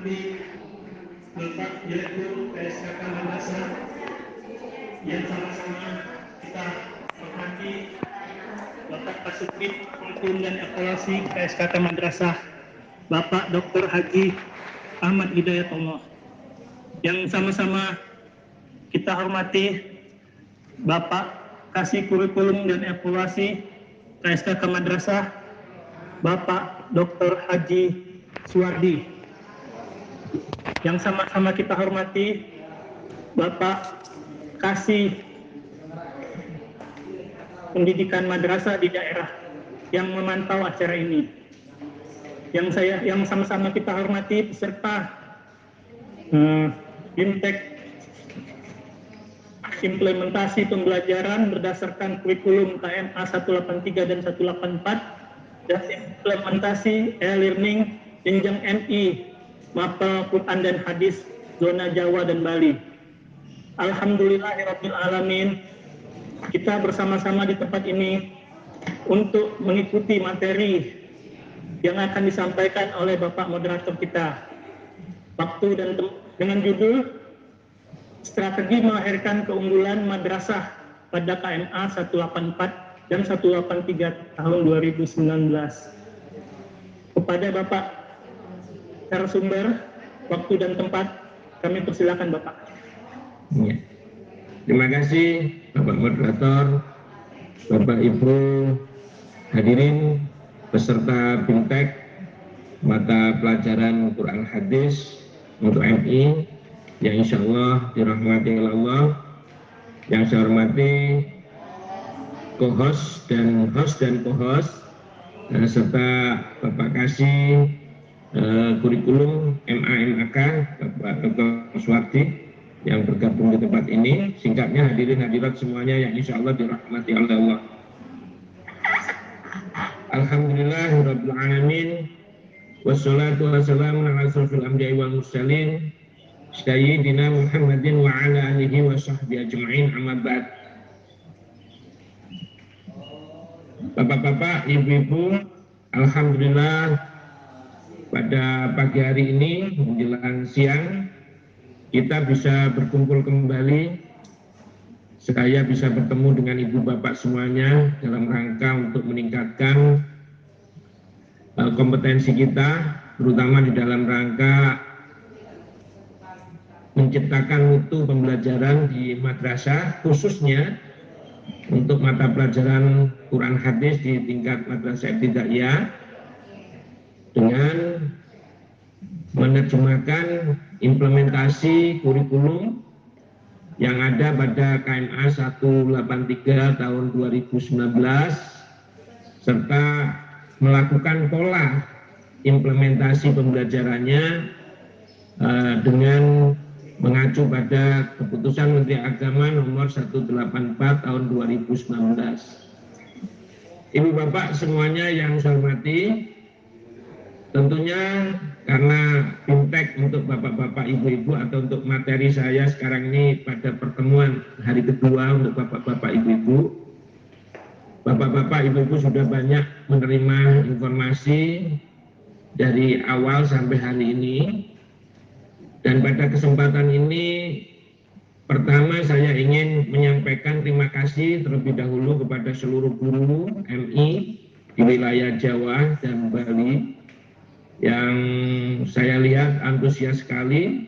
hormati Bapak Direktur PSKK Madrasah, yang sama-sama kita hormati Bapak Kasubdit Kurikulum dan Evaluasi PSKK Madrasah, Bapak Dr. Haji Ahmad Hidayatullah, yang sama-sama kita hormati Bapak Kasih Kurikulum dan Evaluasi PSKK Madrasah, Bapak Dr. Haji Suwardi, yang sama-sama kita hormati Bapak Kasih Pendidikan Madrasah di daerah yang memantau acara ini, yang sama-sama kita hormati peserta Bimtek implementasi pembelajaran berdasarkan kurikulum KMA 183 dan 184 dan implementasi e-learning jenjang MI Mapel Quran dan Hadis zona Jawa dan Bali. Alhamdulillahirabbil alamin, kita bersama-sama di tempat ini untuk mengikuti materi yang akan disampaikan oleh Bapak moderator kita. Waktu dan dengan judul Strategi Melahirkan Keunggulan Madrasah pada KMA 184 dan 183 tahun 2019. Kepada Bapak narasumber, waktu dan tempat, kami persilakan Bapak. Ya. Terima kasih Bapak Moderator, Bapak Ibu hadirin peserta Bimtek mata pelajaran Quran Hadis untuk MI yang insya Allah dirahmati oleh Allah, yang saya hormati co-host dan co-host serta Bapak Kasih Kurikulum MA/MAK Bapak Dr. Suwardi yang bergabung di tempat ini. Singkatnya hadirin hadirat semuanya yang insya Allah dirahmati oleh Allah. Alhamdulillahirabbil alamin, wassalatu wassalamu ala asyrofil anbiya'i wal mursalin Sayyidina Muhammadin wa ala alihi wa sahbihi ajma'in, amma ba'd. Bapak-bapak, ibu-ibu, alhamdulillah pada pagi hari ini menjelang siang kita bisa berkumpul kembali. Saya bisa bertemu dengan ibu bapak semuanya dalam rangka untuk meningkatkan kompetensi kita, terutama di dalam rangka menciptakan mutu pembelajaran di madrasah, khususnya untuk mata pelajaran Quran Hadis di tingkat madrasah ibtidaiyah, dengan menerjemahkan implementasi kurikulum yang ada pada KMA 183 tahun 2019 serta melakukan pola implementasi pembelajarannya dengan mengacu pada keputusan Menteri Agama nomor 184 tahun 2019. Ibu bapak semuanya yang saya hormati, tentunya karena Bimtek untuk bapak-bapak ibu-ibu atau untuk materi saya sekarang ini pada pertemuan hari kedua untuk bapak-bapak ibu-ibu, bapak-bapak ibu-ibu sudah banyak menerima informasi dari awal sampai hari ini. Dan pada kesempatan ini, pertama saya ingin menyampaikan terima kasih terlebih dahulu kepada seluruh guru MI di wilayah Jawa dan Bali yang saya lihat antusias sekali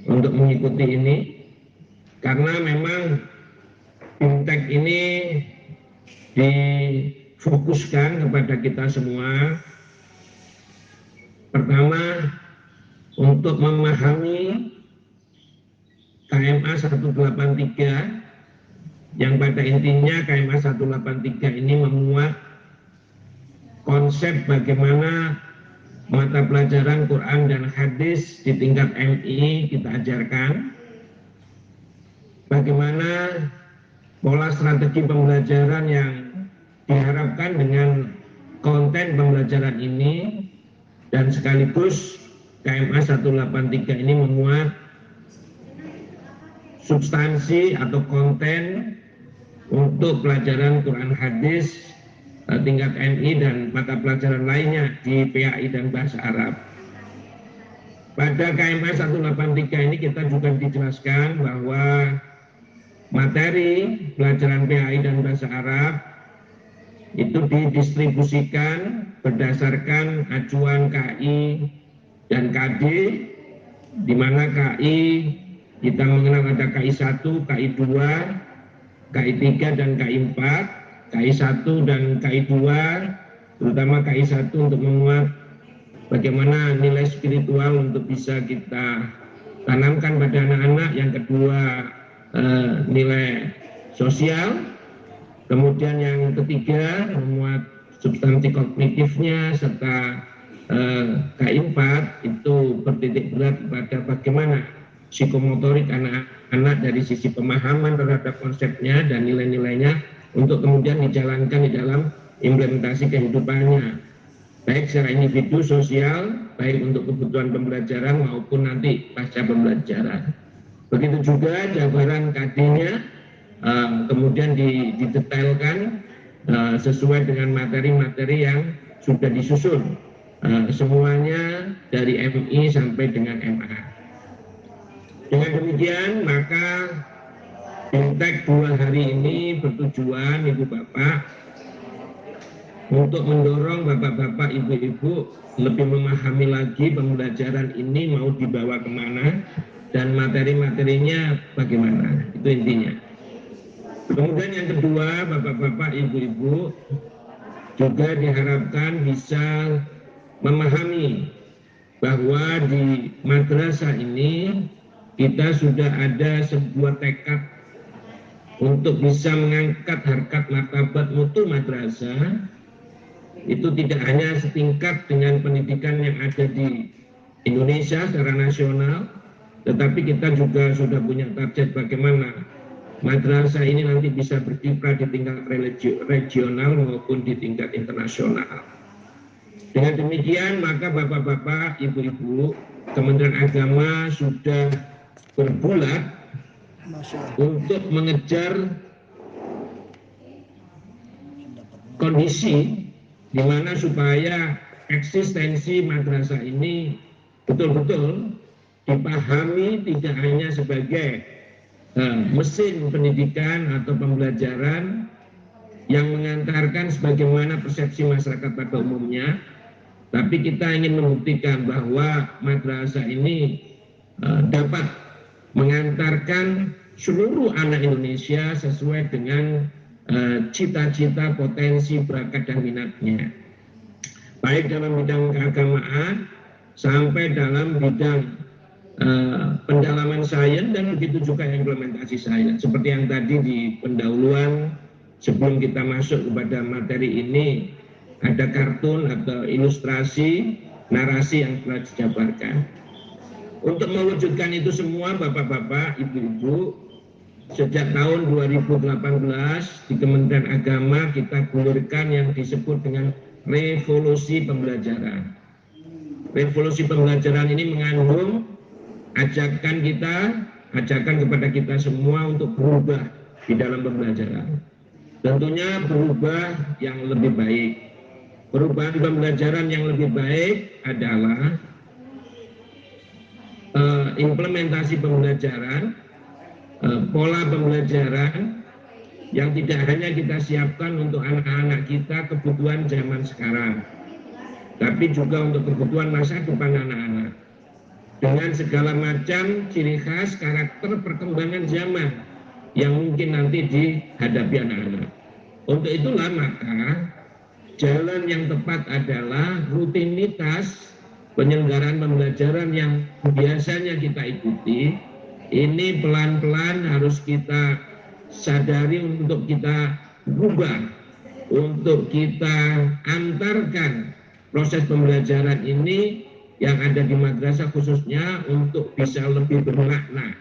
untuk mengikuti ini, karena memang Bimtek ini difokuskan kepada kita semua. Pertama, untuk memahami KMA 183 yang pada intinya KMA 183 ini memuat konsep bagaimana mata pelajaran Quran dan Hadis di tingkat MI kita ajarkan, bagaimana pola strategi pembelajaran yang diharapkan dengan konten pembelajaran ini, dan sekaligus KMA 183 ini memuat substansi atau konten untuk pelajaran Quran Hadis tingkat MI dan mata pelajaran lainnya di PAI dan Bahasa Arab. pada KMA 183 ini kita juga dijelaskan bahwa materi pelajaran PAI dan bahasa Arab itu didistribusikan berdasarkan acuan KI dan KD, di mana KI kita mengenal ada KI 1, KI 2, KI 3 dan KI 4. KI 1 dan KI 2, terutama KI 1 untuk memuat bagaimana nilai spiritual untuk bisa kita tanamkan pada anak-anak. Yang kedua nilai sosial. Kemudian yang ketiga memuat substansi kognitifnya, serta KI 4 itu bertitik berat pada bagaimana psikomotorik anak-anak dari sisi pemahaman terhadap konsepnya dan nilai-nilainya untuk kemudian dijalankan di dalam implementasi kehidupannya, baik secara individu, sosial, baik untuk kebutuhan pembelajaran maupun nanti pasca pembelajaran. Begitu juga jabaran KD-nya kemudian didetailkan sesuai dengan materi-materi yang sudah disusun, semuanya dari MI sampai dengan MA. Dengan demikian maka BIMTEK 2 hari ini bertujuan Ibu Bapak untuk mendorong Bapak-Bapak, Ibu-Ibu lebih memahami lagi pembelajaran ini mau dibawa kemana dan materi-materinya bagaimana, itu intinya. Kemudian yang kedua, Bapak-Bapak, Ibu-Ibu juga diharapkan bisa memahami bahwa di madrasah ini kita sudah ada sebuah tekad untuk bisa mengangkat harkat martabat mutu madrasah. Itu tidak hanya setingkat dengan pendidikan yang ada di Indonesia secara nasional, tetapi kita juga sudah punya target bagaimana madrasah ini nanti bisa berkiprah di tingkat regional maupun di tingkat internasional. Dengan demikian maka Bapak-Bapak, Ibu-Ibu, Kementerian Agama sudah berbulat untuk mengejar kondisi di mana supaya eksistensi madrasah ini betul-betul dipahami tidak hanya sebagai mesin pendidikan atau pembelajaran yang mengantarkan sebagaimana persepsi masyarakat pada umumnya, tapi kita ingin membuktikan bahwa madrasah ini dapat mengantarkan seluruh anak Indonesia sesuai dengan cita-cita, potensi, bakat dan minatnya, baik dalam bidang keagamaan sampai dalam bidang pendalaman sains dan begitu juga implementasi sains. Seperti yang tadi di pendahuluan sebelum kita masuk kepada materi ini ada kartun atau ilustrasi narasi yang telah dijabarkan. Untuk mewujudkan itu semua Bapak-bapak, Ibu-ibu, sejak tahun 2018 di Kementerian Agama kita gulirkan yang disebut dengan revolusi pembelajaran. Revolusi pembelajaran ini mengandung ajakan kepada kita semua untuk berubah di dalam pembelajaran. Tentunya berubah yang lebih baik. Perubahan pembelajaran yang lebih baik adalah implementasi pembelajaran, pola pembelajaran yang tidak hanya kita siapkan untuk anak-anak kita kebutuhan zaman sekarang, tapi juga untuk kebutuhan masa depan anak-anak. Dengan segala macam ciri khas karakter perkembangan zaman yang mungkin nanti dihadapi anak-anak. Untuk itulah maka jalan yang tepat adalah rutinitas penyelenggaraan pembelajaran yang biasanya kita ikuti. Ini pelan-pelan harus kita sadari untuk kita rubah, untuk kita antarkan proses pembelajaran ini yang ada di madrasah khususnya untuk bisa lebih bermakna.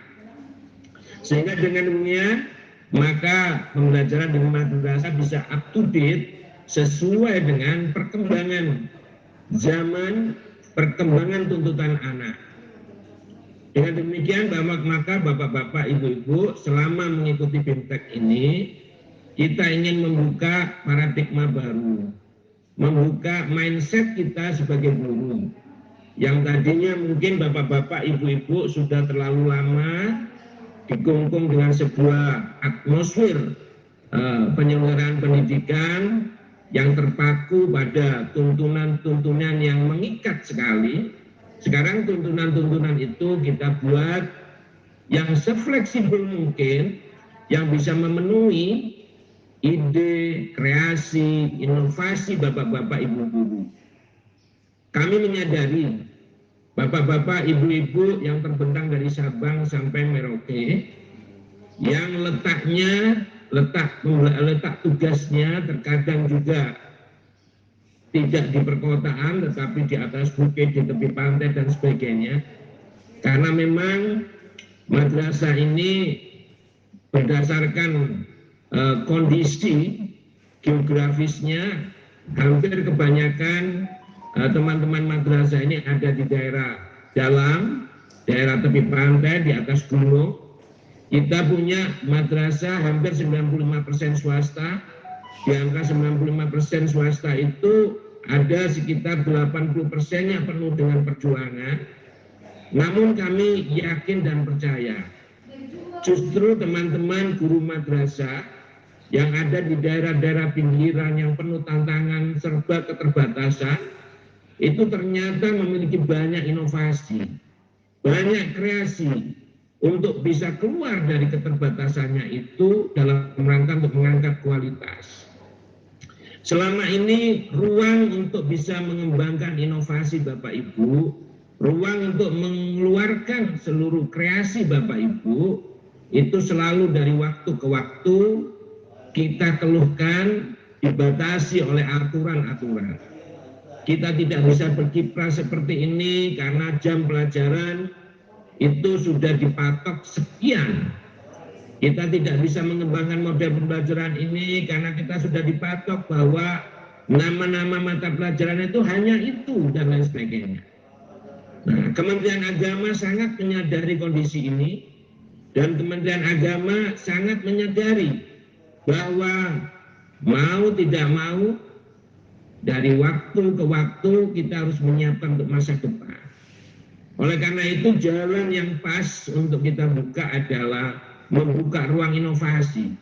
Sehingga dengan demikian maka pembelajaran di madrasah bisa up to date sesuai dengan perkembangan zaman, perkembangan tuntutan anak. Dengan demikian maka Bapak-bapak, Ibu-ibu, selama mengikuti BIMTEK ini kita ingin membuka paradigma baru, membuka mindset kita sebagai guru, yang tadinya mungkin bapak-bapak, ibu-ibu sudah terlalu lama dikungkung dengan sebuah atmosfer penyelenggaraan pendidikan yang terpaku pada tuntunan-tuntunan yang mengikat sekali. Sekarang tuntunan-tuntunan itu kita buat yang sefleksibel mungkin, yang bisa memenuhi ide, kreasi, inovasi bapak-bapak, ibu guru. Kami menyadari bapak-bapak, ibu-ibu yang terbentang dari Sabang sampai Merauke, yang letak tugasnya terkadang juga tidak di perkotaan, tetapi di atas bukit, di tepi pantai dan sebagainya. Karena memang madrasah ini berdasarkan kondisi geografisnya, hampir kebanyakan teman-teman madrasah ini ada di daerah dalam, daerah tepi pantai, di atas gunung. Kita punya madrasah hampir 95% swasta. Di angka 95% swasta itu ada sekitar 80%-nya penuh dengan perjuangan. Namun kami yakin dan percaya, justru teman-teman guru madrasah yang ada di daerah-daerah pinggiran yang penuh tantangan serba keterbatasan, itu ternyata memiliki banyak inovasi, banyak kreasi untuk bisa keluar dari keterbatasannya itu dalam rangka untuk mengangkat kualitas. Selama ini ruang untuk bisa mengembangkan inovasi Bapak Ibu, ruang untuk mengeluarkan seluruh kreasi Bapak Ibu, itu selalu dari waktu ke waktu kita keluhkan dibatasi oleh aturan-aturan. Kita tidak bisa berkiprah seperti ini karena jam pelajaran itu sudah dipatok sekian. Kita tidak bisa mengembangkan model pembelajaran ini karena kita sudah dipatok bahwa nama-nama mata pelajaran itu hanya itu dan lain sebagainya. Nah, Kementerian Agama sangat menyadari kondisi ini dan Kementerian Agama sangat menyadari bahwa mau tidak mau dari waktu ke waktu kita harus menyiapkan untuk masa depan. Oleh karena itu jalan yang pas untuk kita buka adalah membuka ruang inovasi.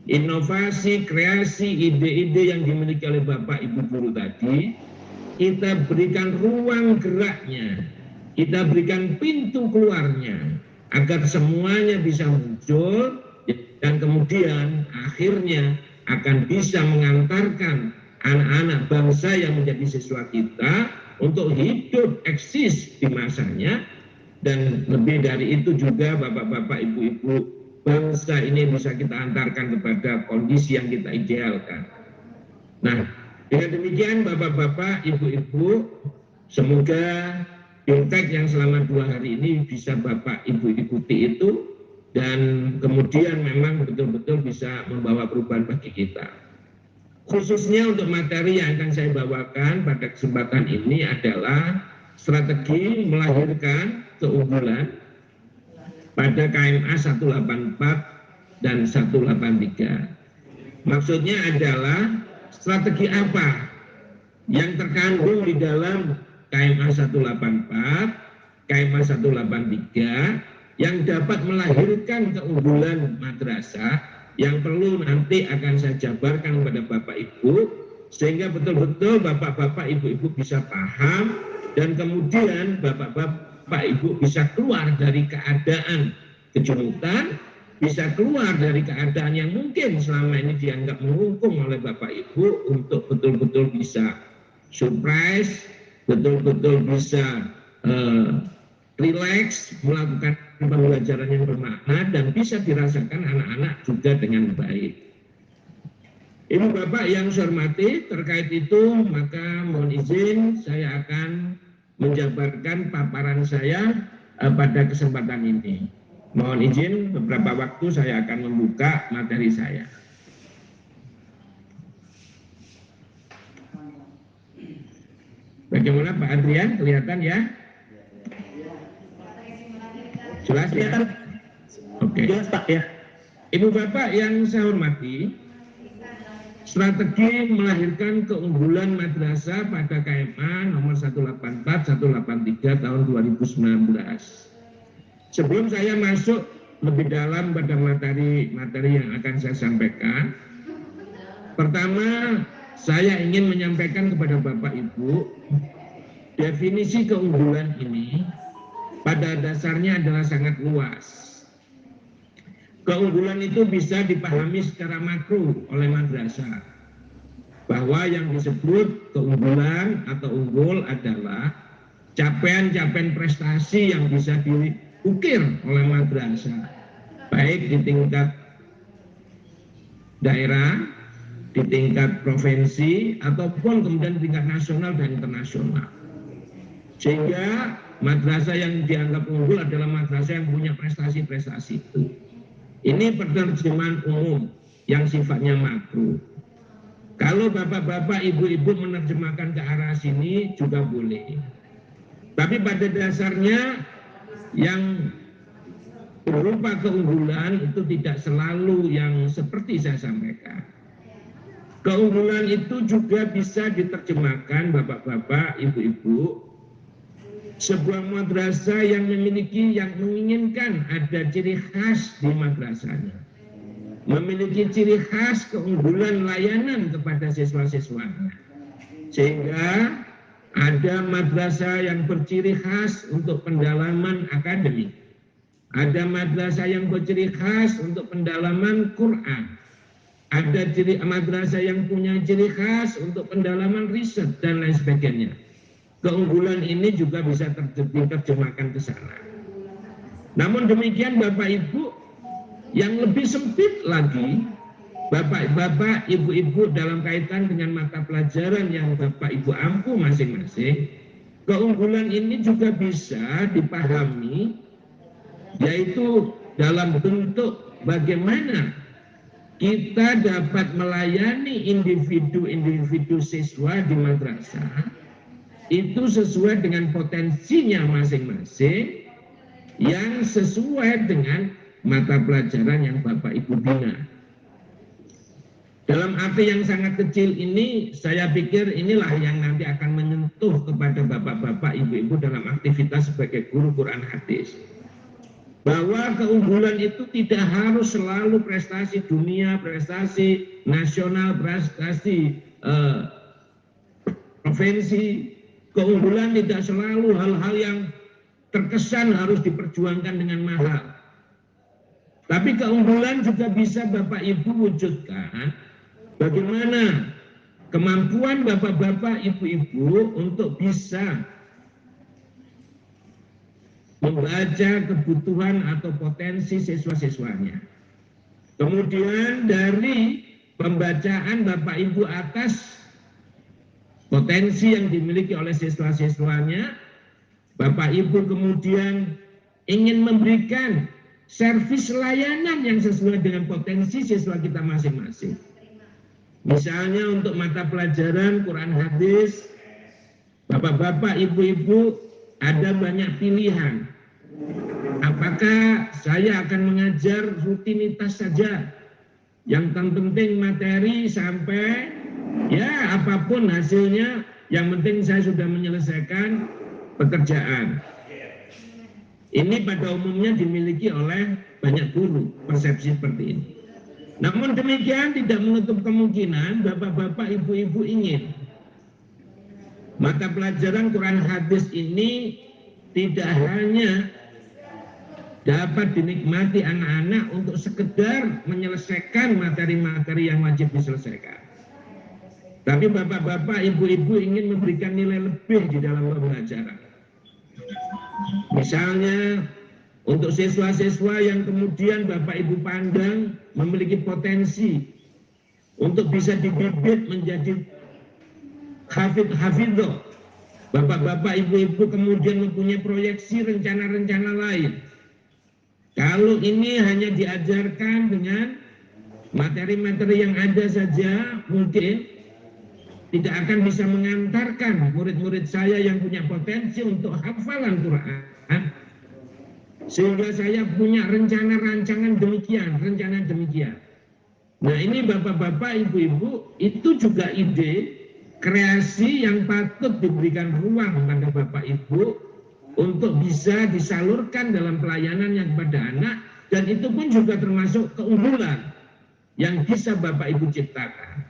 Inovasi, kreasi, ide-ide yang dimiliki oleh Bapak Ibu guru tadi, kita berikan ruang geraknya, kita berikan pintu keluarnya, agar semuanya bisa muncul dan kemudian akhirnya akan bisa mengantarkan anak-anak bangsa yang menjadi siswa kita untuk hidup eksis di masanya. Dan lebih dari itu juga bapak-bapak, ibu-ibu bangsa ini bisa kita antarkan kepada kondisi yang kita idealkan. Nah, dengan demikian bapak-bapak, ibu-ibu, semoga impact yang selama 2 hari ini bisa Bapak Ibu ikuti itu dan kemudian memang betul-betul bisa membawa perubahan bagi kita. Khususnya untuk materi yang akan saya bawakan pada kesempatan ini adalah strategi melahirkan keunggulan pada KMA 184 dan 183. Maksudnya adalah strategi apa yang terkandung di dalam KMA 184, KMA 183 yang dapat melahirkan keunggulan madrasah yang perlu nanti akan saya jabarkan kepada Bapak Ibu sehingga betul-betul Bapak-bapak, Ibu-ibu bisa paham dan kemudian Bapak-bapak, Ibu bisa keluar dari keadaan kejumutan, bisa keluar dari keadaan yang mungkin selama ini dianggap mengungkung oleh Bapak Ibu untuk betul-betul bisa surprise, betul-betul bisa relax, melakukan pembelajaran yang bermakna dan bisa dirasakan anak-anak juga dengan baik. Ibu Bapak yang saya hormati, terkait itu maka mohon izin saya akan menjabarkan paparan saya pada kesempatan ini. Mohon izin beberapa waktu saya akan membuka materi saya. Bagaimana Pak Adrian? Kelihatan ya? Jelas ya? Oke. Jelas Pak ya. Ibu Bapak yang saya hormati, strategi melahirkan keunggulan madrasah pada KMA nomor 184/183 tahun 2019. Sebelum saya masuk lebih dalam pada materi yang akan saya sampaikan, pertama saya ingin menyampaikan kepada Bapak Ibu, definisi keunggulan ini pada dasarnya adalah sangat luas. Keunggulan itu bisa dipahami secara makro oleh madrasah, bahwa yang disebut keunggulan atau unggul adalah capaian-capaian prestasi yang bisa diukir oleh madrasah, baik di tingkat daerah, di tingkat provinsi, ataupun kemudian di tingkat nasional dan internasional. Sehingga madrasah yang dianggap unggul adalah madrasah yang punya prestasi-prestasi itu. Ini penerjemahan umum yang sifatnya makro. Kalau bapak-bapak, ibu-ibu menerjemahkan ke arah sini juga boleh. Tapi pada dasarnya yang berupa keunggulan itu tidak selalu yang seperti saya sampaikan. Keunggulan itu juga bisa diterjemahkan bapak-bapak, ibu-ibu, sebuah madrasah yang menginginkan ada ciri khas di madrasahnya, memiliki ciri khas keunggulan layanan kepada siswa-siswanya, sehingga ada madrasah yang berciri khas untuk pendalaman akademik, ada madrasah yang berciri khas untuk pendalaman Quran, ada madrasah yang punya ciri khas untuk pendalaman riset dan lain sebagainya. Keunggulan ini juga bisa diterjemahkan ke sana. Namun demikian Bapak Ibu, yang lebih sempit lagi, Bapak-bapak, ibu-ibu dalam kaitan dengan mata pelajaran yang Bapak Ibu ampu masing-masing, keunggulan ini juga bisa dipahami, yaitu dalam bentuk bagaimana kita dapat melayani individu-individu siswa di madrasah itu sesuai dengan potensinya masing-masing, yang sesuai dengan mata pelajaran yang Bapak Ibu bina. Dalam arti yang sangat kecil ini, saya pikir inilah yang nanti akan menyentuh kepada bapak-bapak, ibu-ibu dalam aktivitas sebagai guru Quran hadis. Bahwa keunggulan itu tidak harus selalu prestasi dunia, prestasi nasional, prestasi provinsi. Keunggulan tidak selalu hal-hal yang terkesan harus diperjuangkan dengan mahal. Tapi keunggulan juga bisa Bapak Ibu wujudkan bagaimana kemampuan bapak-bapak, ibu-ibu untuk bisa membaca kebutuhan atau potensi siswa-siswanya. Kemudian dari pembacaan Bapak Ibu atas potensi yang dimiliki oleh siswa-siswanya, Bapak Ibu kemudian ingin memberikan servis layanan yang sesuai dengan potensi siswa kita masing-masing. Misalnya untuk mata pelajaran Quran hadis, bapak-bapak, ibu-ibu ada banyak pilihan. Apakah saya akan mengajar rutinitas saja, yang penting materi sampai ya apapun hasilnya, yang penting saya sudah menyelesaikan pekerjaan. Ini pada umumnya dimiliki oleh banyak guru, persepsi seperti ini. Namun demikian tidak menutup kemungkinan bapak-bapak, ibu-ibu ingin mata pelajaran Quran hadis ini tidak hanya dapat dinikmati anak-anak untuk sekedar menyelesaikan materi-materi yang wajib diselesaikan. Tapi bapak-bapak, ibu-ibu ingin memberikan nilai lebih di dalam pembelajaran. Misalnya untuk siswa-siswa yang kemudian Bapak Ibu pandang memiliki potensi untuk bisa dibibit menjadi hafidh-hafidhoh. Bapak-bapak, ibu-ibu kemudian mempunyai proyeksi rencana-rencana lain. Kalau ini hanya diajarkan dengan materi-materi yang ada saja, mungkin tidak akan bisa mengantarkan murid-murid saya yang punya potensi untuk hafalan Quran. Sehingga saya punya rencana rancangan demikian, rencana demikian. Nah ini Bapak-Bapak, Ibu-Ibu, itu juga ide kreasi yang patut diberikan ruang pada Bapak Ibu untuk bisa disalurkan dalam pelayanan yang kepada anak, dan itu pun juga termasuk keunggulan yang bisa Bapak Ibu ciptakan.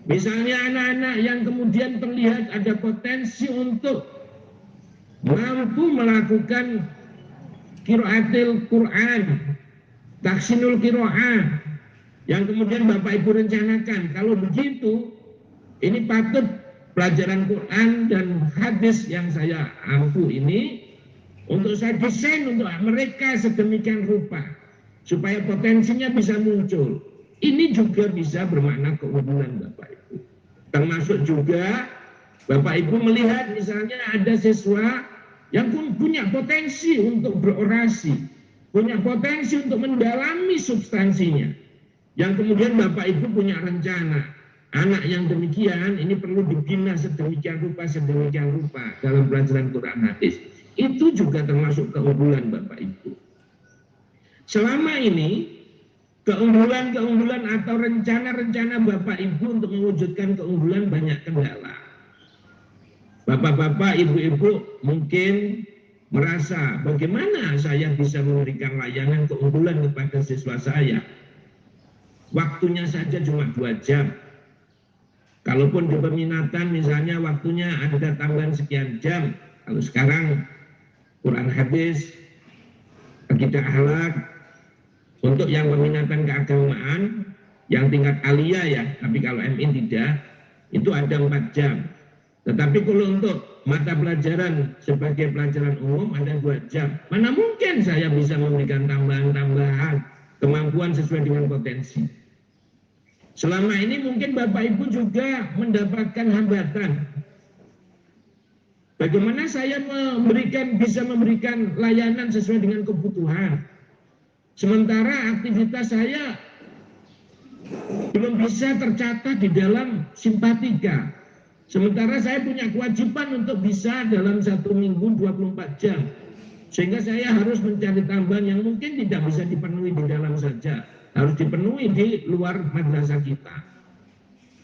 Misalnya anak-anak yang kemudian terlihat ada potensi untuk mampu melakukan qiraatil Quran, tahsinul qiraah, yang kemudian Bapak Ibu rencanakan, kalau begitu ini patut pelajaran Quran dan hadis yang saya ampu ini untuk saya desain untuk mereka sedemikian rupa supaya potensinya bisa muncul. Ini juga bisa bermakna keunggulan Bapak Ibu. Termasuk juga Bapak Ibu melihat misalnya ada siswa yang punya potensi untuk berorasi, punya potensi untuk mendalami substansinya, yang kemudian Bapak Ibu punya rencana, anak yang demikian ini perlu dibina sedemikian rupa dalam pelajaran Quran hadis. Itu juga termasuk keunggulan Bapak Ibu. Selama ini keunggulan-keunggulan atau rencana-rencana Bapak Ibu untuk mewujudkan keunggulan banyak kendala. Bapak-bapak, Ibu-Ibu mungkin merasa bagaimana saya bisa memberikan layanan keunggulan kepada siswa saya. Waktunya saja cuma 2 jam. Kalaupun di peminatan misalnya waktunya ada tambahan sekian jam. Kalau sekarang Quran hadis, akidah akhlak, untuk yang peminatan keagamaan yang tingkat aliyah ya, tapi kalau MI tidak, itu ada 4 jam. Tetapi kalau untuk mata pelajaran sebagai pelajaran umum ada 2 jam. Mana mungkin saya bisa memberikan tambahan-tambahan kemampuan sesuai dengan potensi. Selama ini mungkin Bapak Ibu juga mendapatkan hambatan. Bagaimana saya bisa memberikan layanan sesuai dengan kebutuhan. Sementara aktivitas saya belum bisa tercatat di dalam simpatika. Sementara saya punya kewajiban untuk bisa dalam 1 minggu 24 jam. Sehingga saya harus mencari tambahan yang mungkin tidak bisa dipenuhi di dalam saja. Harus dipenuhi di luar madrasah kita.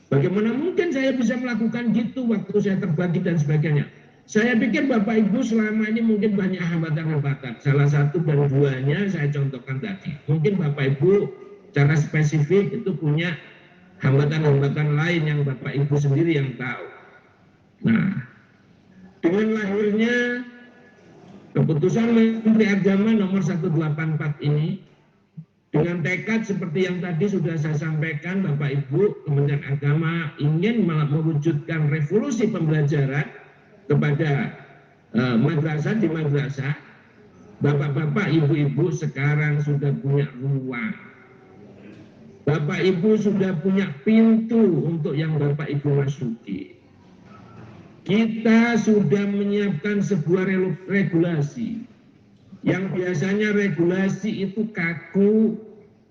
Bagaimana mungkin saya bisa melakukan gitu waktu saya terbagi dan sebagainya. Saya pikir Bapak Ibu selama ini mungkin banyak hambatan-hambatan. Salah satu dan duanya saya contohkan tadi. Mungkin Bapak Ibu secara spesifik itu punya hambatan-hambatan lain yang Bapak Ibu sendiri yang tahu. Nah, dengan lahirnya keputusan Menteri Agama nomor 184 ini, dengan tekad seperti yang tadi sudah saya sampaikan, Bapak Ibu, Kementerian Agama ingin mewujudkan revolusi pembelajaran kepada madrasah di madrasah. Bapak-bapak, Ibu-Ibu sekarang sudah punya ruang. Bapak Ibu sudah punya pintu untuk yang Bapak Ibu masuki. Kita sudah menyiapkan sebuah regulasi. Yang biasanya regulasi itu kaku,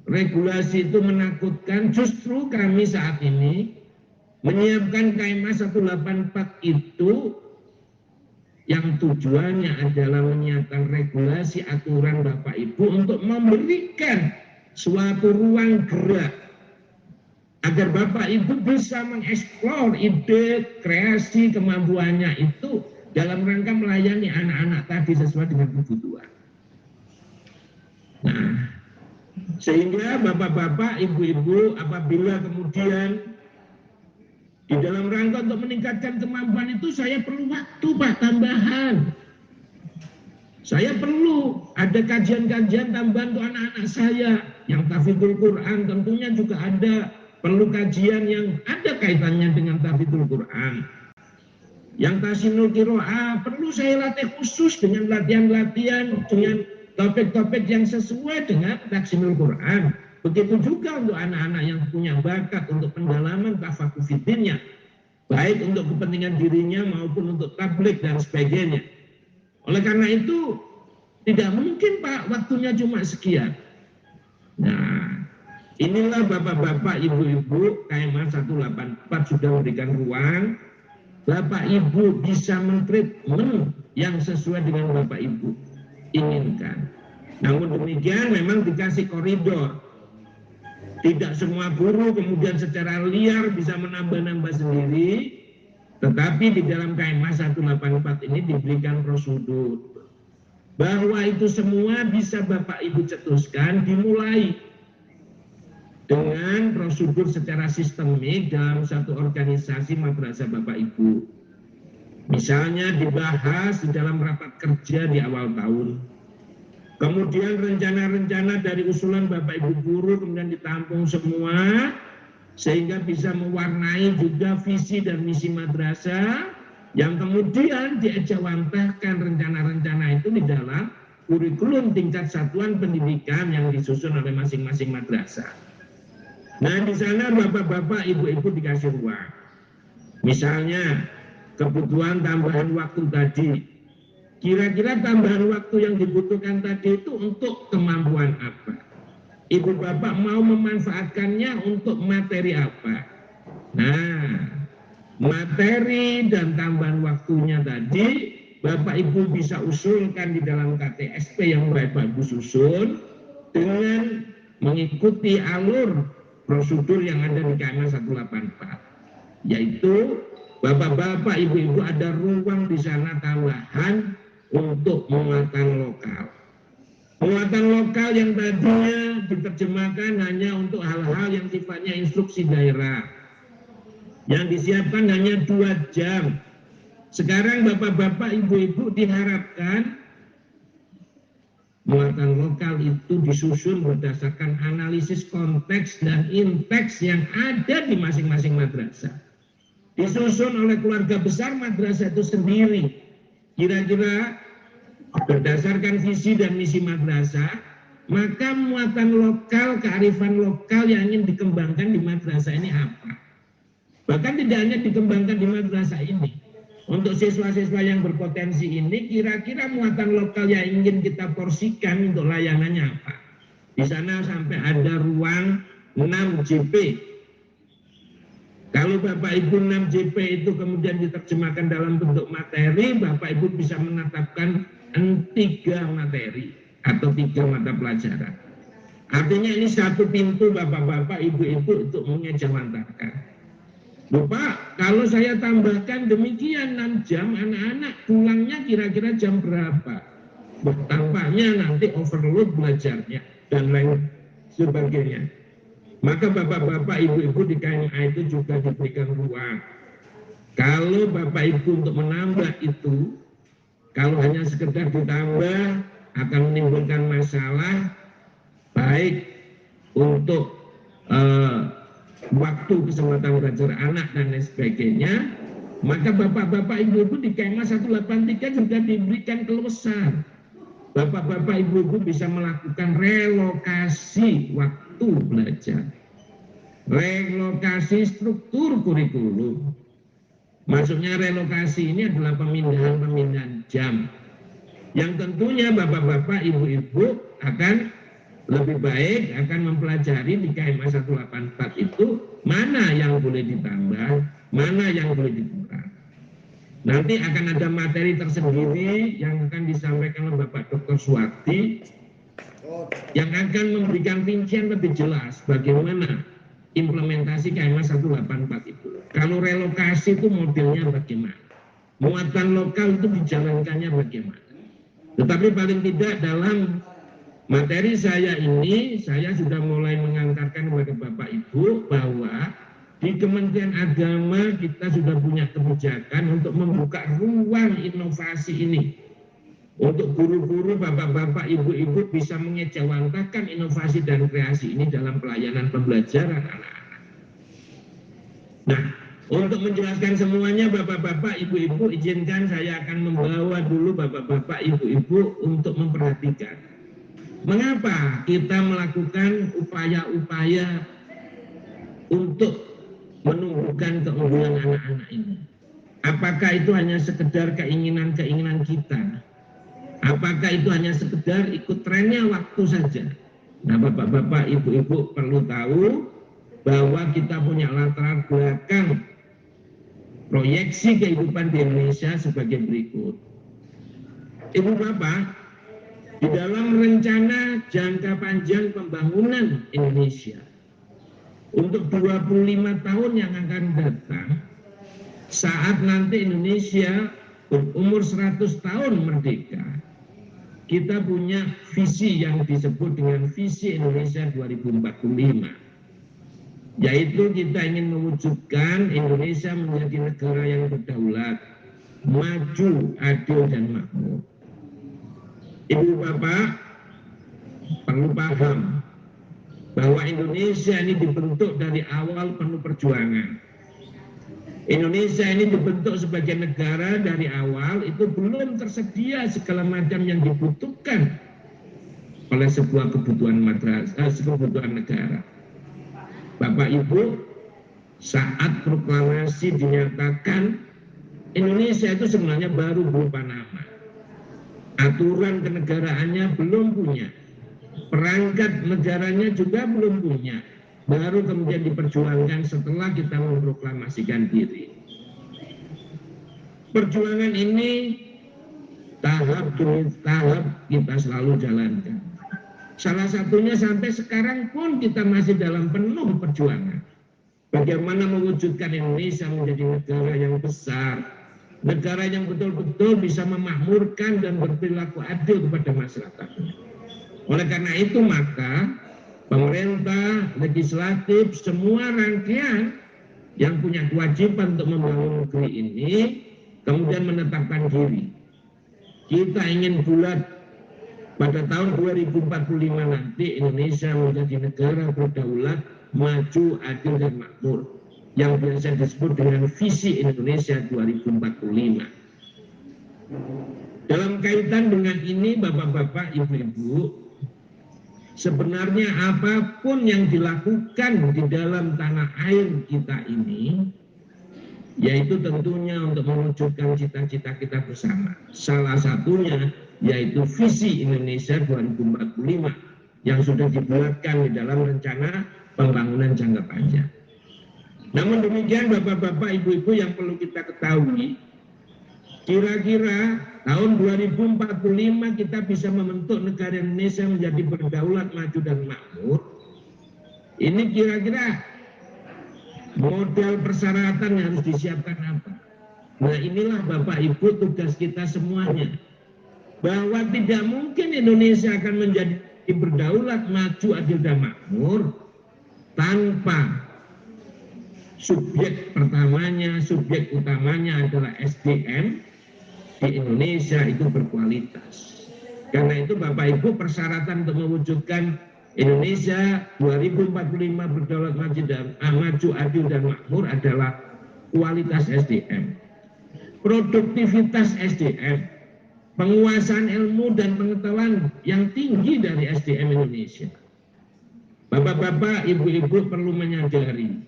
regulasi itu menakutkan. Justru kami saat ini menyiapkan KMA 184 itu yang tujuannya adalah menyiapkan regulasi aturan Bapak Ibu untuk memberikan suatu ruang gerak agar Bapak Ibu bisa mengeksplor ide, kreasi, kemampuannya itu dalam rangka melayani anak-anak tadi sesuai dengan kebutuhan. Nah, sehingga Bapak-bapak, Ibu-Ibu apabila kemudian di dalam rangka untuk meningkatkan kemampuan itu saya perlu waktu Pak tambahan. Saya perlu ada kajian-kajian tambahan untuk anak-anak saya. Yang tahfidzul Quran tentunya juga ada perlu kajian yang ada kaitannya dengan tahfidzul Quran. Yang tahsinul qiraah perlu saya latih khusus dengan latihan-latihan dengan topik-topik yang sesuai dengan tahsinul Quran. Begitu juga untuk anak-anak yang punya bakat untuk pendalaman tafakuh fiddinnya, baik untuk kepentingan dirinya maupun untuk tabligh dan sebagainya. Oleh karena itu tidak mungkin Pak waktunya cuma sekian. Nah, inilah Bapak-bapak, Ibu-Ibu, KMA 184 sudah memberikan ruang. Bapak Ibu bisa mentreatment yang sesuai dengan Bapak Ibu inginkan. Namun demikian memang dikasih koridor. Tidak semua guru kemudian secara liar bisa menambah-nambah sendiri, tetapi di dalam KMA 184 ini diberikan prosedur bahwa itu semua bisa Bapak Ibu cetuskan, dimulai dengan prosedur secara sistemik dalam satu organisasi madrasah Bapak Ibu. Misalnya dibahas di dalam rapat kerja di awal tahun. Kemudian rencana-rencana dari usulan Bapak Ibu guru kemudian ditampung semua sehingga bisa mewarnai juga visi dan misi madrasah yang kemudian diejawantahkan rencana-rencana itu di dalam kurikulum tingkat satuan pendidikan yang disusun oleh masing-masing madrasah. Nah, di sana Bapak-bapak, Ibu-ibu dikasih ruang. Misalnya kebutuhan tambahan waktu tadi. Kira-kira tambahan waktu yang dibutuhkan tadi itu untuk kemampuan apa? Ibu bapak mau memanfaatkannya untuk materi apa? Nah, materi dan tambahan waktunya tadi Bapak Ibu bisa usulkan di dalam KTSP yang Bapak Ibu susun dengan mengikuti alur prosedur yang ada di KMA 184. Yaitu Bapak-bapak, Ibu-ibu ada ruang di sana tambahan untuk muatan lokal. Muatan lokal yang tadinya diterjemahkan hanya untuk hal-hal yang sifatnya instruksi daerah. Yang disiapkan hanya 2 jam. Sekarang Bapak-bapak, Ibu-ibu diharapkan muatan lokal itu disusun berdasarkan analisis konteks dan inteks yang ada di masing-masing madrasah. Disusun oleh keluarga besar madrasah itu sendiri. Kira-kira berdasarkan visi dan misi madrasah, maka muatan lokal, kearifan lokal yang ingin dikembangkan di madrasah ini apa? Bahkan tidak hanya dikembangkan di madrasah ini. Untuk siswa-siswa yang berpotensi ini, kira-kira muatan lokal yang ingin kita porsikan untuk layanannya apa? Di sana sampai ada ruang 6 JP. Kalau Bapak Ibu 6 JP itu kemudian diterjemahkan dalam bentuk materi, Bapak Ibu bisa menetapkan 3 materi atau 3 mata pelajaran. Artinya ini satu pintu Bapak-bapak, Ibu-ibu untuk mengejawantahkan. Bapak, kalau saya tambahkan demikian 6 jam, anak-anak pulangnya kira-kira jam berapa? Tampaknya nanti overload belajarnya dan lain sebagainya. Maka Bapak-bapak, Ibu-ibu di KMA itu juga diberikan ruang. Kalau Bapak Ibu untuk menambah itu, kalau hanya sekedar ditambah akan menimbulkan masalah baik untuk waktu kesempatan belajar anak dan lain sebagainya, maka Bapak-bapak, Ibu-ibu di KMA 183 juga diberikan keluasan. Bapak-bapak, Ibu-ibu bisa melakukan relokasi waktu belajar, relokasi struktur kurikulum. Maksudnya relokasi ini adalah pemindahan jam. Yang tentunya Bapak-bapak, Ibu-ibu akan lebih baik akan mempelajari di KMA 184 itu mana yang boleh ditambah, mana yang boleh dikurang. Nanti akan ada materi tersendiri yang akan disampaikan oleh Bapak Dr. Suwati yang akan memberikan rincian lebih jelas bagaimana implementasi KMA 184 itu. Kalau relokasi itu modelnya bagaimana, muatan lokal itu dijalankannya bagaimana. Tetapi paling tidak dalam materi saya ini, saya sudah mulai mengantarkan kepada Bapak Ibu bahwa di Kementerian Agama kita sudah punya kebijakan untuk membuka ruang inovasi ini. Untuk guru-guru, Bapak-bapak, Ibu-ibu bisa mengejawantahkan inovasi dan kreasi ini dalam pelayanan pembelajaran anak-anak. Nah, untuk menjelaskan semuanya Bapak-bapak, Ibu-ibu, izinkan saya akan membawa dulu Bapak-bapak, Ibu-ibu untuk memperhatikan mengapa kita melakukan upaya-upaya untuk menumbuhkan keunggulan anak-anak ini. Apakah itu hanya sekedar keinginan-keinginan kita? Apakah itu hanya sekedar ikut trennya waktu saja? Nah, Bapak-bapak, Ibu-ibu perlu tahu bahwa kita punya latar belakang proyeksi kehidupan di Indonesia sebagai berikut. Ibu Bapak, di dalam rencana jangka panjang pembangunan Indonesia untuk 25 tahun yang akan datang, saat nanti Indonesia berumur 100 tahun merdeka, kita punya visi yang disebut dengan visi Indonesia 2045. Yaitu kita ingin mewujudkan Indonesia menjadi negara yang berdaulat, maju, adil, dan makmur. Ibu bapak perlu paham bahwa Indonesia ini dibentuk dari awal penuh perjuangan. Indonesia ini dibentuk sebagai negara dari awal itu belum tersedia segala macam yang dibutuhkan oleh sebuah kebutuhan negara. Bapak Ibu, saat proklamasi dinyatakan, Indonesia itu sebenarnya baru berupa nama. Aturan kenegaraannya belum punya. Perangkat negaranya juga belum punya. Baru kemudian diperjuangkan setelah kita memproklamasikan diri. Perjuangan ini tahap demi tahap kita selalu jalankan. Salah satunya sampai sekarang pun kita masih dalam penuh perjuangan. Bagaimana mewujudkan Indonesia menjadi negara yang besar, negara yang betul-betul bisa memakmurkan dan berperilaku adil kepada masyarakatnya. Oleh karena itu maka pemerintah, legislatif, semua rangkaian yang punya kewajiban untuk membangun negeri ini kemudian menetapkan diri. Kita ingin bulat pada tahun 2045 nanti Indonesia menjadi negara berdaulat, maju, adil, dan makmur, yang biasa disebut dengan visi Indonesia 2045. Dalam kaitan dengan ini, bapak-bapak, ibu-ibu, sebenarnya apapun yang dilakukan di dalam tanah air kita ini, yaitu tentunya untuk mewujudkan cita-cita kita bersama. Salah satunya yaitu visi Indonesia 2045 yang sudah dibuatkan di dalam rencana pembangunan jangka panjang. Namun demikian bapak-bapak, ibu-ibu, yang perlu kita ketahui, kira-kira tahun 2045 kita bisa membentuk negara Indonesia menjadi berdaulat, maju, dan makmur. Ini kira-kira model persyaratan yang harus disiapkan apa? Nah, inilah Bapak Ibu tugas kita semuanya. Bahwa tidak mungkin Indonesia akan menjadi berdaulat, maju, adil, dan makmur tanpa subjek pertamanya, subjek utamanya adalah SDM di Indonesia itu berkualitas. Karena itu Bapak Ibu, persyaratan untuk mewujudkan Indonesia 2045 berdaulat, maju, adil, dan makmur adalah kualitas SDM, produktivitas SDM, penguasaan ilmu dan pengetahuan yang tinggi dari SDM Indonesia. Bapak-bapak, ibu-ibu perlu menyadari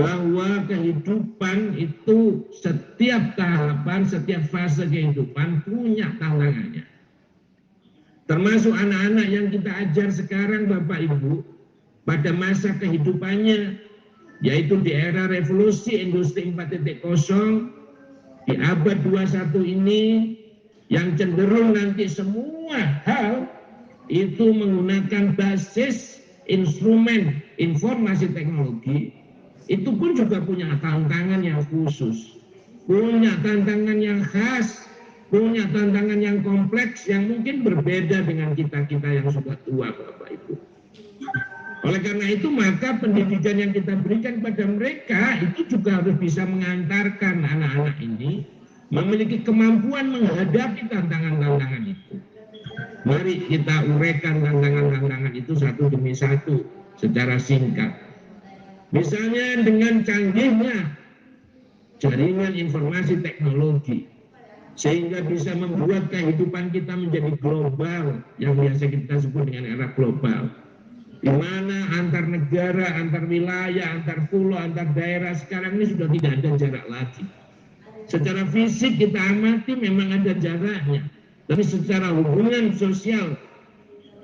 bahwa kehidupan itu setiap tahapan, setiap fase kehidupan punya tantangannya. Termasuk anak-anak yang kita ajar sekarang Bapak Ibu pada masa kehidupannya, yaitu di era revolusi industri 4.0 di abad 21 ini, yang cenderung nanti semua hal itu menggunakan basis instrumen informasi teknologi, itu pun juga punya tantangan yang khusus, punya tantangan yang khas, punya tantangan yang kompleks yang mungkin berbeda dengan kita-kita yang sudah tua, Bapak Ibu. Oleh karena itu maka pendidikan yang kita berikan pada mereka itu juga harus bisa mengantarkan anak-anak ini memiliki kemampuan menghadapi tantangan-tantangan itu. Mari kita uraikan tantangan-tantangan itu satu demi satu secara singkat. Misalnya dengan canggihnya jaringan informasi teknologi, sehingga bisa membuat kehidupan kita menjadi global, yang biasa kita sebut dengan era global, di mana antar negara, antar wilayah, antar pulau, antar daerah sekarang ini sudah tidak ada jarak lagi. Secara fisik kita amati memang ada jaraknya, tapi secara hubungan sosial,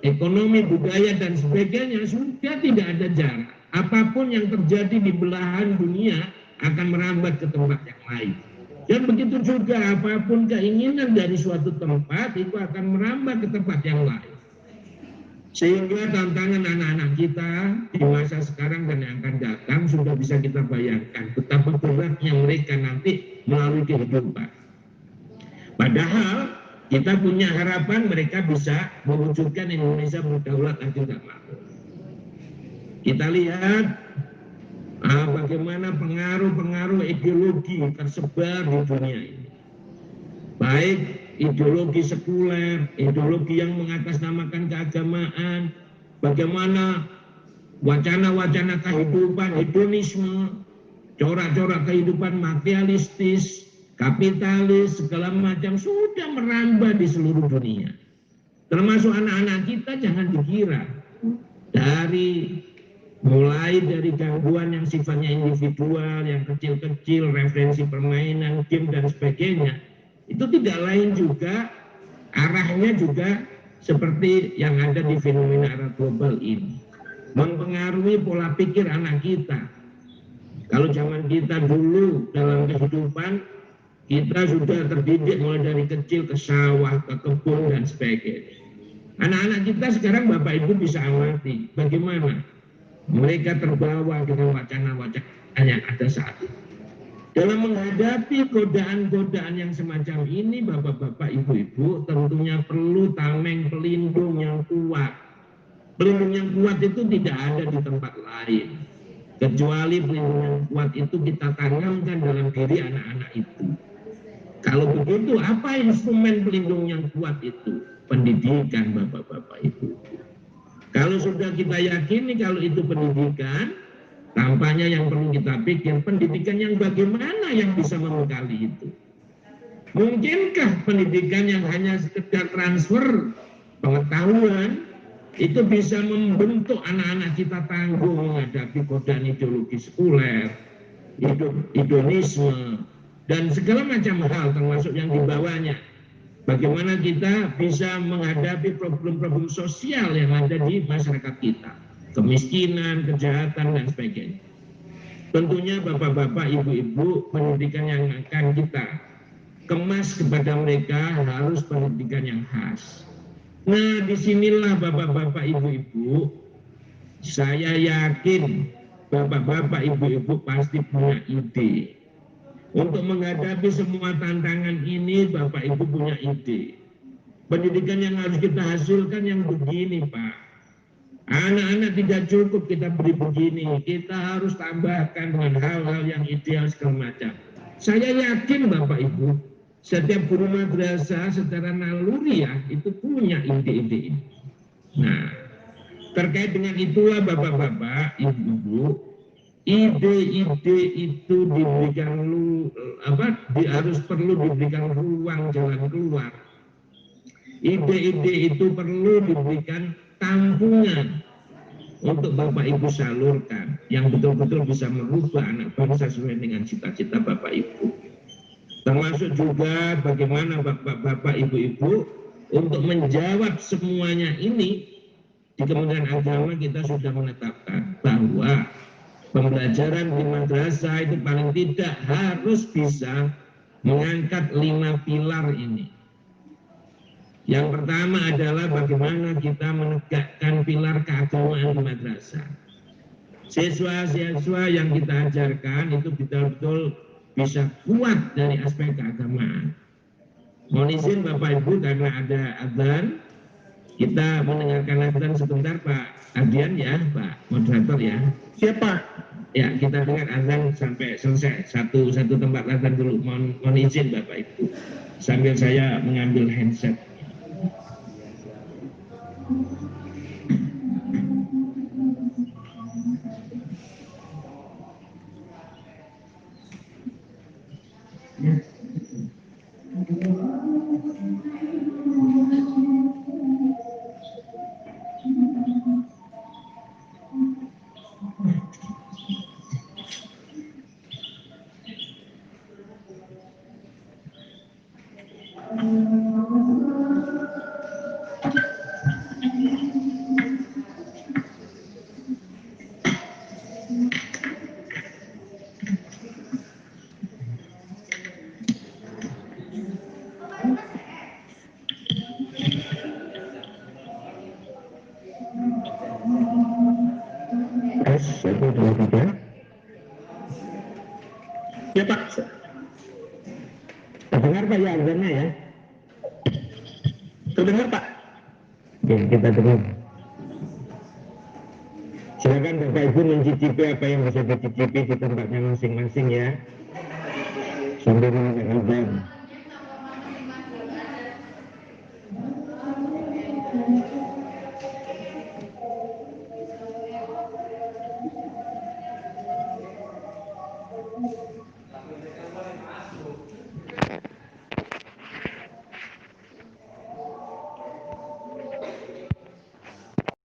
ekonomi, budaya, dan sebagainya sudah tidak ada jarak. Apapun yang terjadi di belahan dunia akan merambat ke tempat yang lain. Dan begitu juga apapun keinginan dari suatu tempat itu akan merambat ke tempat yang lain. Sehingga tantangan anak-anak kita di masa sekarang dan yang akan datang sudah bisa kita bayangkan betapa beratnya mereka nanti melalui kehidupan. Padahal kita punya harapan mereka bisa mewujudkan Indonesia berdaulat adil dan makmur. Kita lihat bagaimana pengaruh-pengaruh ideologi tersebar di dunia ini. Baik ideologi sekuler, ideologi yang mengatasnamakan keagamaan, bagaimana wacana-wacana kehidupan hedonisme, corak-corak kehidupan materialistis, kapitalis, segala macam sudah merambah di seluruh dunia. Termasuk anak-anak kita jangan dikira mulai dari gangguan yang sifatnya individual, yang kecil-kecil, referensi permainan, game dan sebagainya, itu tidak lain juga arahnya juga seperti yang ada di fenomena era global ini, mempengaruhi pola pikir anak kita. Kalau zaman kita dulu dalam kehidupan kita sudah terdidik mulai dari kecil ke sawah, ke kebun dan sebagainya. Anak-anak kita sekarang Bapak Ibu bisa amati bagaimana mereka terbawa dengan wacana-wacana yang ada saat ini. Dalam menghadapi godaan-godaan yang semacam ini, Bapak-bapak, Ibu-ibu tentunya perlu tameng pelindung yang kuat. Pelindung yang kuat itu tidak ada di tempat lain. Kecuali pelindung yang kuat itu kita tanamkan dalam diri anak-anak itu. Kalau begitu, apa instrumen pelindung yang kuat itu? Pendidikan, Bapak-bapak, Ibu-ibu. Kalau sudah kita yakini kalau itu pendidikan, tampaknya yang perlu kita pikir pendidikan yang bagaimana yang bisa membekali itu. Mungkinkah pendidikan yang hanya sekedar transfer pengetahuan itu bisa membentuk anak-anak kita tangguh menghadapi godaan ideologi sekuler, hedonisme, dan segala macam hal termasuk yang dibawanya. Bagaimana kita bisa menghadapi problem-problem sosial yang ada di masyarakat kita, kemiskinan, kejahatan, dan sebagainya. Tentunya Bapak-bapak, Ibu-ibu, pendidikan yang akan kita kemas kepada mereka harus pendidikan yang khas. Nah, disinilah Bapak-bapak, Ibu-ibu, saya yakin Bapak-bapak, Ibu-ibu pasti punya ide. Untuk menghadapi semua tantangan ini, Bapak Ibu punya ide. Pendidikan yang harus kita hasilkan yang begini, Pak. Anak-anak tidak cukup kita beri begini, kita harus tambahkan dengan hal-hal yang ideal segala macam. Saya yakin Bapak Ibu, setiap guru madrasah secara naluriah itu punya ide-ide ini. Nah, terkait dengan itulah Bapak-bapak, Ibu-ibu, ide-ide itu diberikan harus perlu diberikan ruang jalan keluar. Ide-ide itu perlu diberikan tampungan untuk Bapak Ibu salurkan yang betul-betul bisa merubah anak bangsa sesuai dengan cita-cita Bapak Ibu. Termasuk juga bagaimana Bapak Ibu-ibu untuk menjawab semuanya ini. Di Kementerian Agama kita sudah menetapkan bahwa pembelajaran di madrasah itu paling tidak harus bisa mengangkat 5 pilar ini. Yang pertama adalah bagaimana kita menegakkan pilar keagamaan di madrasah. Siswa-siswa yang kita ajarkan itu betul-betul bisa kuat dari aspek keagamaan. Mohon izin Bapak Ibu karena ada adzan, kita mendengarkan adzan sebentar Pak Adian ya, Pak moderator ya. Siapa? Ya, kita dengar azan sampai selesai. Satu tempat azan dulu. Mohon izin Bapak Ibu. Sambil saya mengambil handset. 1, 2, 3. Ya Pak. Terdengar Pak ya azannya ya? Terdengar Pak? Oke, kita dengar. Silakan Bapak Ibu mencicipi apa yang bisa dicicipi di tempatnya masing-masing ya. Sambil mendengar azan.